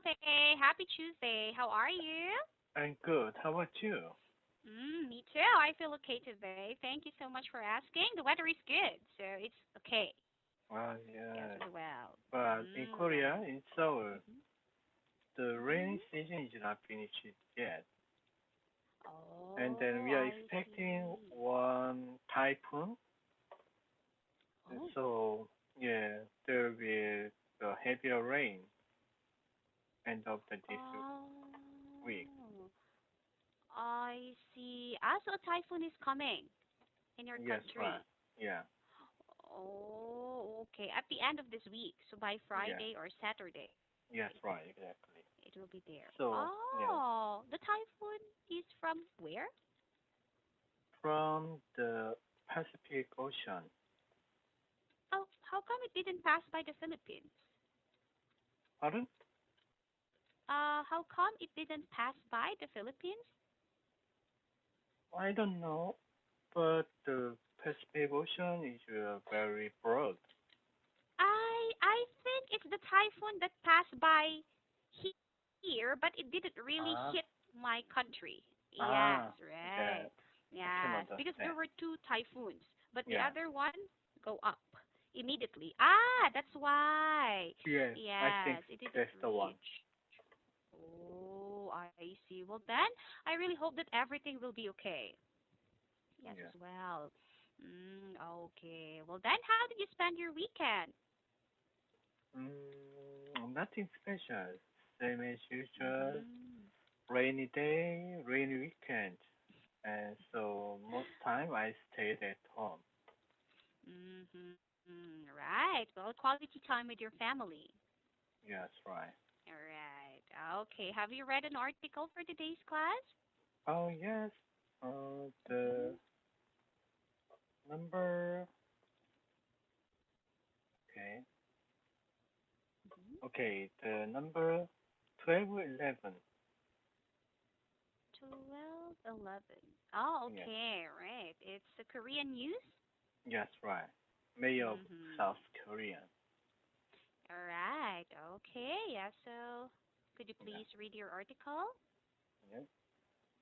Day. Happy Tuesday. How are you? I'm good. How about you? Me too. I feel okay today. Thank you so much for asking. The weather is good, so it's okay. Yes, Yes. as well. But in Korea, Right. in Seoul, Mm-hmm. the rainy Mm-hmm. season is not finished yet. And then Oh, we are I expecting see. one typhoon. Oh. So, yeah, there will be a heavier rain end of this week. Oh. I see. So a typhoon is coming in your Yes, right. country. Yeah. Oh, okay. At the end of this week, so by Yeah. Friday or Saturday, Yes, right. Exactly. it will be there. So, yeah, Oh, the typhoon is from where? from the Pacific Ocean. Oh, how come it didn't pass by the Philippines? Pardon? How come it didn't pass by the Philippines? I don't know, but the Pacific Ocean is very broad. I think it's the typhoon that passed by here, but it didn't really hit Ah, my country. Yes, ah, right. that I can Yes, because there understand. were two typhoons, but the Yeah, other one go up immediately. That's why. yes, I think Yes, it didn't that's the one. reach. Oh, I see. Well, then I really hope that everything will be okay. Yes, as Yeah. well. Okay. Well, then how did you spend your weekend? Nothing special. Same as usual. Mm-hmm. Rainy day, rainy weekend, and so most time I stayed at home. Right. Well, quality time with your family. Yes, right. All right. Okay. Have you read an article for today's class? Oh yes. The Mm-hmm. number. Okay. Mm-hmm. Okay. The number 1211. 12:11. Oh, Yes. okay. Right. It's the Korean news. Yes, right. Mayor of South Mm-hmm. Korea. All right. Okay. Yeah. So, could you Yeah. please read your article? Yeah.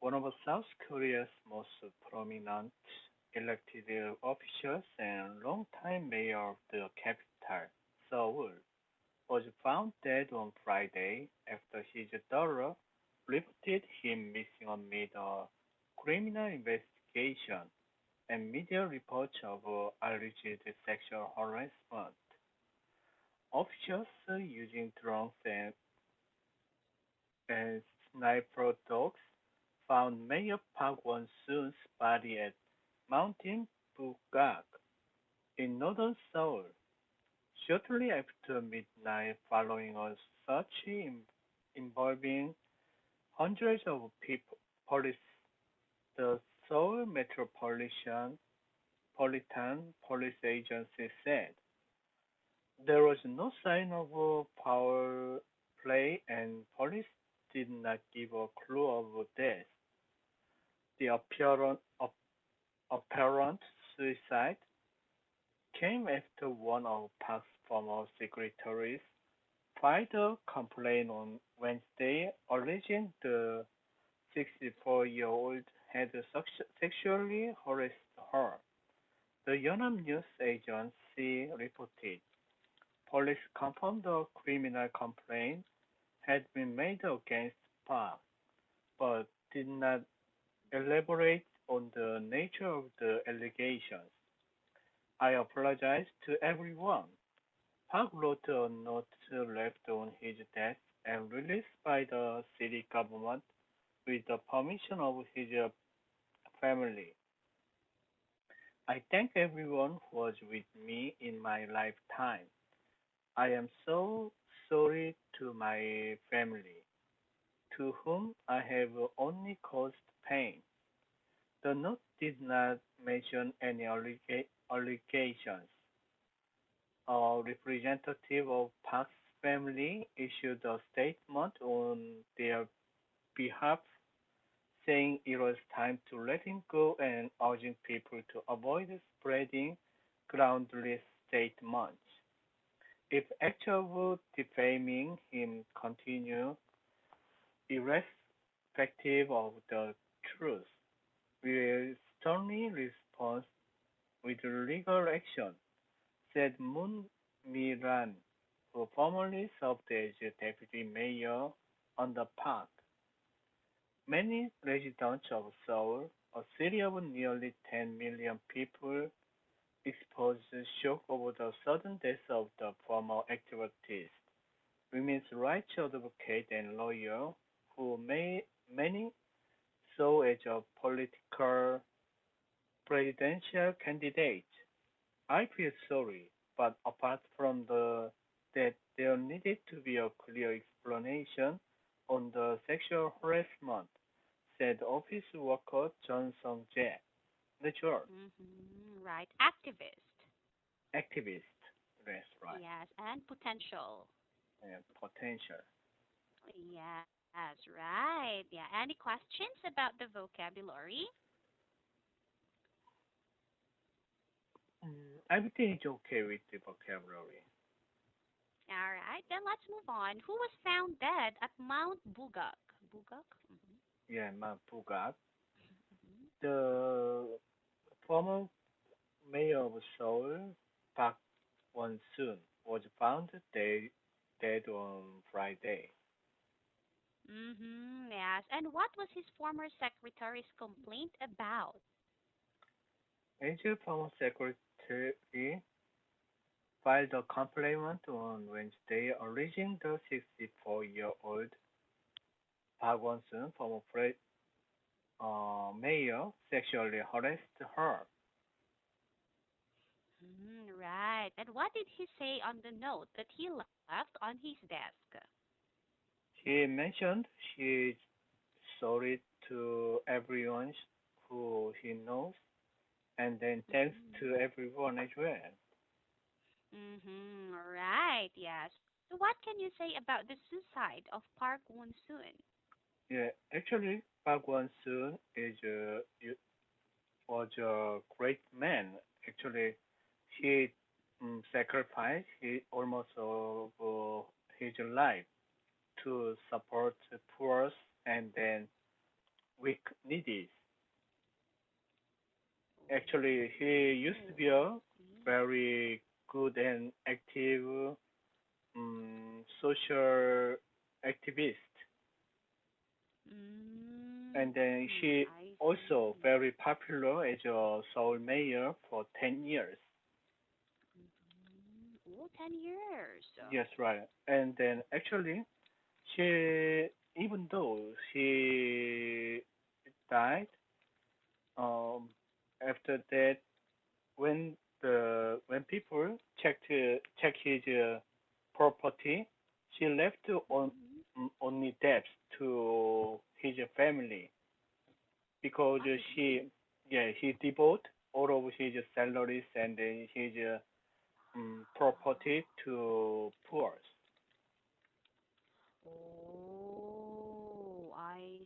One of South Korea's most prominent elected officials and longtime mayor of the capital, Seoul, was found dead on Friday after his daughter reported him missing amid a criminal investigation and media reports of alleged sexual harassment. Officials using drones and sniper dogs found Mayor Park Won-soon's body at Mountain Bukak in northern Seoul shortly after midnight following a search involving hundreds of people. Police, the Seoul Metropolitan Police Agency said there was no sign of foul play and police did not give a clue of death. The apparent suicide came after one of Park's former secretaries filed a complaint on Wednesday alleging the 64-year-old had sexually harassed her. The Yonhap News Agency reported police confirmed a criminal complaint had been made against Park, but did not elaborate on the nature of the allegations. I apologize to everyone. Park wrote a note left on his desk and released by the city government with the permission of his family. I thank everyone who was with me in my lifetime. I am so sorry to my family, to whom I have only caused pain. The note did not mention any allegations. A representative of Park's family issued a statement on their behalf saying it was time to let him go and urging people to avoid spreading groundless statements. If actual defaming him continue, irrespective of the truth, we will sternly respond with legal action, said Moon Mi-ran, who formerly served as deputy mayor on the park. Many residents of Seoul, a city of nearly 10 million people, expressed shock over the sudden death of the former activist, women's rights advocate and lawyer, who many saw as a political presidential candidate. I feel sorry, but apart from that there needed to be a clear explanation on the sexual harassment, said office worker John Sung-jae, the church Right. Activist. activist. That's right. Yes, and potential. Potential. Yes, right. Yeah. Any questions about the vocabulary? Everything is okay with the vocabulary. All right. Then let's move on. Who was found dead at Mount Bugak? Bugak? Yeah, Bugak, Hmm. the former mayor of Seoul, Park Won-soon, was found dead on Friday. Yes. And what was his former secretary's complaint about? Angel former secretary filed a complaint on Wednesday alleging the 64-year-old Park Won-soon, former mayor, sexually harassed her. Right. And what did he say on the note that he left on his desk? He mentioned she is sorry to everyone who he knows, and then thanks Mm-hmm. to everyone as well. Right. Yes. So what can you say about the suicide of Park Won-soon? Yeah, actually, Park Won-soon was a great man. Actually, he sacrificed almost of his life to support the poor and then weak needy. Actually, he used to Oh, be I a see. very good and active social activist, and then she I also see. very popular as a Seoul mayor for 10 years. Oh, 10 years. Yes, right. And then actually, she even though she died, um, after that, when people check his property, she left Mm-hmm. only debts to his family because Oh, really? she yeah he devote all of his salaries and his property to poor. Oh, I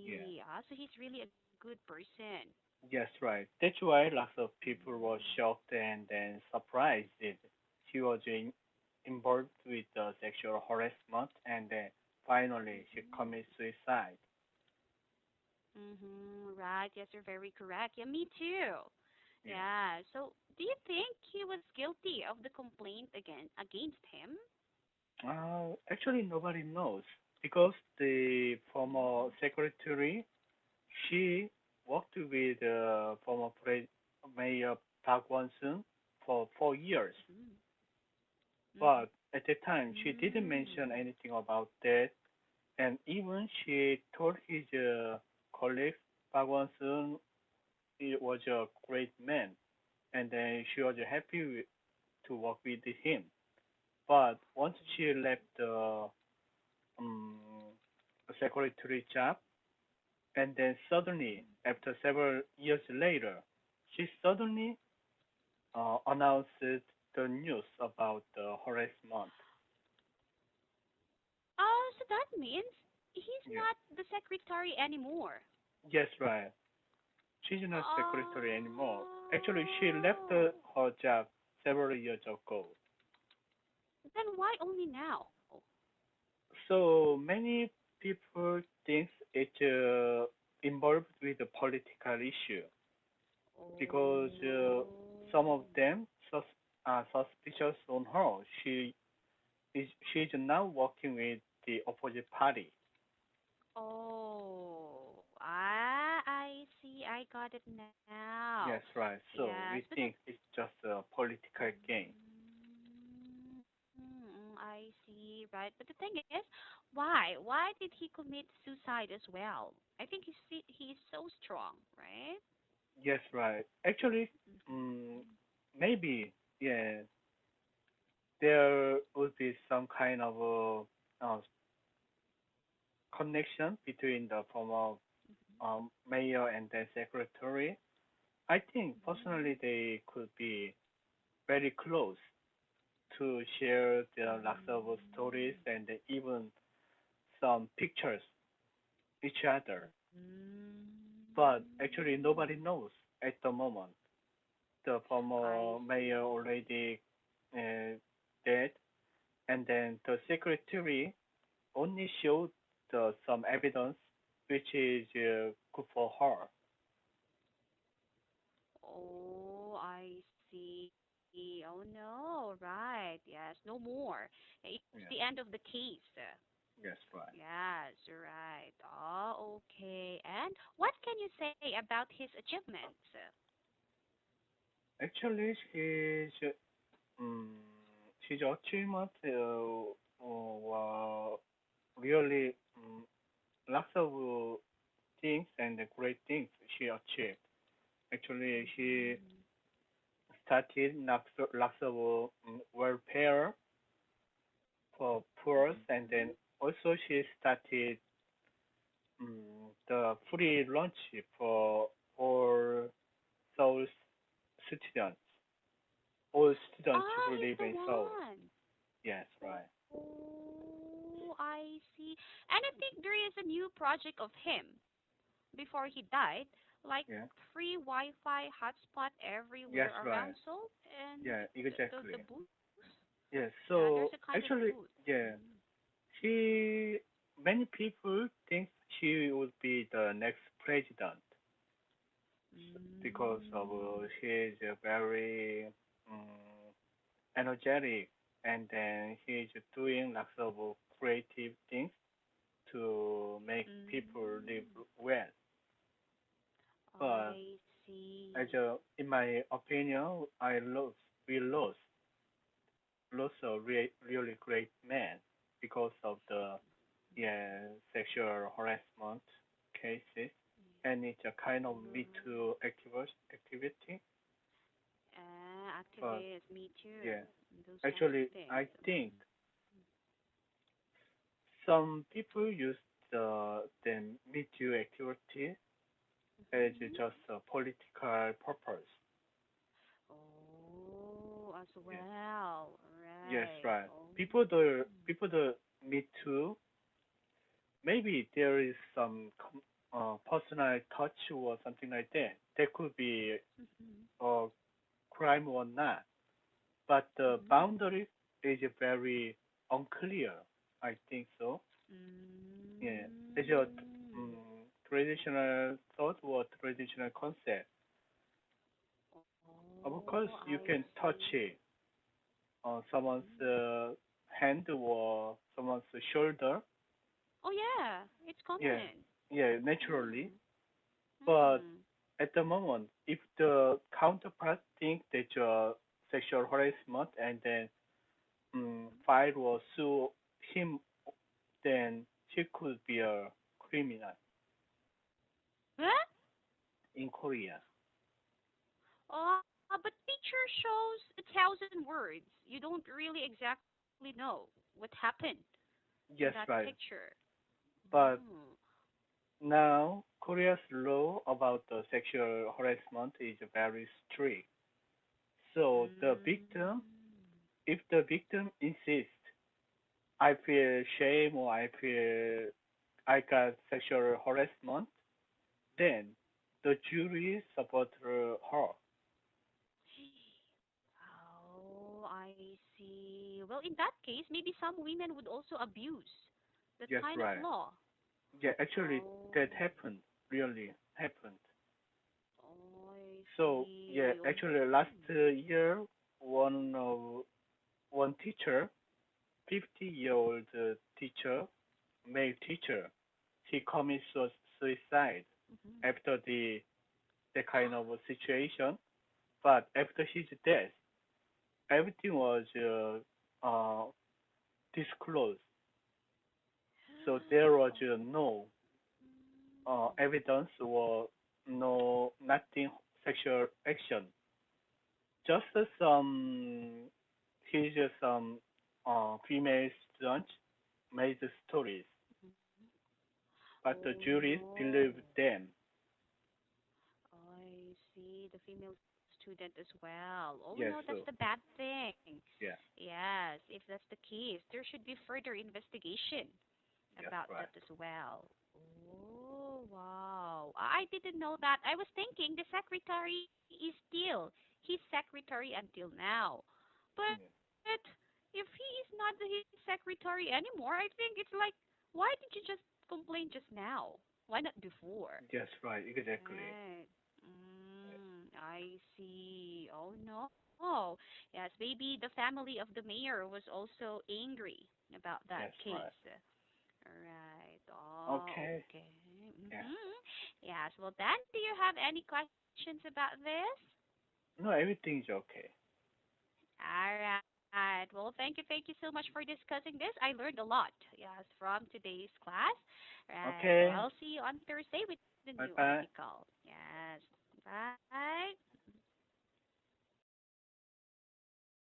Yeah. see. Ah, so he's really a good person. Yes, right. That's why lots of people were Mm. shocked and then surprised that she was involved with sexual harassment, and then finally she Mm-hmm. commits suicide. Right. Yes, you're very correct. Yeah, me too. Yeah. Yeah. So, do you think he was guilty of the complaint against him? Actually, nobody knows because the former Mm-hmm. secretary she worked with former Mayor Park Won-soon for 4 years, Mm-hmm. but at the time she didn't mention Mm-hmm. anything about that. And even she told his colleagues Park Won-soon he was a great man, and then she was happy to work with him. But once she left the um, secretary job, and then suddenly, after several years later, she suddenly announced the news about the harassment. Oh, so that means he's Yeah. not the secretary anymore. Yes, right. She's not secretary anymore. Actually, she left Oh. her job several years ago. Then why only now? So many people think it involved with the political issue because some of Oh. them are suspicious on her. She's now working with the opposite party. Oh, I see. I got it now. Yes, right. Yes, So but we think it's just a political game. I see. Right, but the thing is, why? Why did he commit suicide as well? I think he's so strong, right? Yes, right. Actually, Mm-hmm. um, maybe yeah, there would be some kind of connection between the former mayor and the secretary. I think personally they could be very close to share their lots of stories and even some pictures each other. But actually nobody knows at the moment. The I former mayor see. already uh, dead, and then the secretary only showed some evidence which is good for her. Oh, I see. Oh no, right. Yes, no more. It's the end Yeah. of the case. Yes, right. Yes, right. Oh, okay. And what can you say about his achievements? Actually, um, his achievement were really lots of things and great things she achieved. Actually, she Mm-hmm. started lots of welfare for poor, and then Mm-hmm. also she started the free lunch for all Seoul students, all students Ah, who he's live the in Seoul. one. Yes, right. Oh, I see. And I think there is a new project of him before he died, like Yeah. free Wi-Fi hotspot Yes, everywhere right. around Seoul, and Yeah, the exactly. booth. Yes. Yeah, there's a So kind of actually, booth. yeah, she. Many people think she would be the next president because of Mm. she is very energetic, and then he is doing lots of creative things to make people live Mm. well. But I as see. in my opinion, we lost a really great man because of the yeah sexual harassment cases, and it's a kind of Me Too activity. But Activist, me too. yeah, Those kind of actually, things. I think some people use the Me Too activity as Mm-hmm. just a political purpose. Oh, as Yes, well. yes, Right. right. Oh. People the Me Too. Maybe there is some personal touch or something like that. That could be Mm-hmm. a crime or not. But the Mm-hmm. boundary is very unclear. I think so. Yeah, it's a Mm. traditional thought or traditional concept. Of course, Oh, you I can touch see. it on someone's Mm. hand or someone's shoulder. Oh yeah, it's Yeah, common. yeah, naturally. Mm. But Mm. at the moment, if the counterpart think that you're sexual harassment and then file or sue him, then he could be a criminal Huh? in Korea. But picture shows 1,000 words. You don't really exactly know what happened in that Yes, right. picture. But Mm. now Korea's law about the sexual harassment is very strict. So Mm. if the victim insists, I feel shame or I feel I got sexual harassment, then the jury support her. Oh, I see. Well, in that case, maybe some women would also abuse that Yes, kind of right. law. Yeah, actually, Oh, that happened. Really happened. oh, I So yeah, see. Oh, actually, last year, one one teacher, 50-year-old teacher, male teacher, he commits suicide mm-hmm. after the kind of a situation. But after his death, everything was disclosed. So there was Oh, no mm, evidence or no nothing sexual action. Just some female students made the stories, mhm. but the Oh juries believed no. them. I see the female student as well. Oh no, that's Yes, the bad so thing. yeah, Yes, if that's the case, there should be further investigation yes, about that right. as well. Oh, wow. I didn't know that. I was thinking the secretary is still his secretary until now. But Yeah. if he is not his secretary anymore, I think it's like, why did you just complain just now? Why not before? Yes, right, exactly. Right. I see. Oh no. Yes, maybe the family of the mayor was also angry about that Yes, case. right. Right. Oh, Okay. okay. Yeah. Yes. Well, then, do you have any questions about this? No, everything is okay. All right. Well, thank you so much for discussing this. I learned a lot. Yes, from today's class. Right. Well, I'll Okay. see you on Thursday with the new Bye bye. article. Yes. Bye.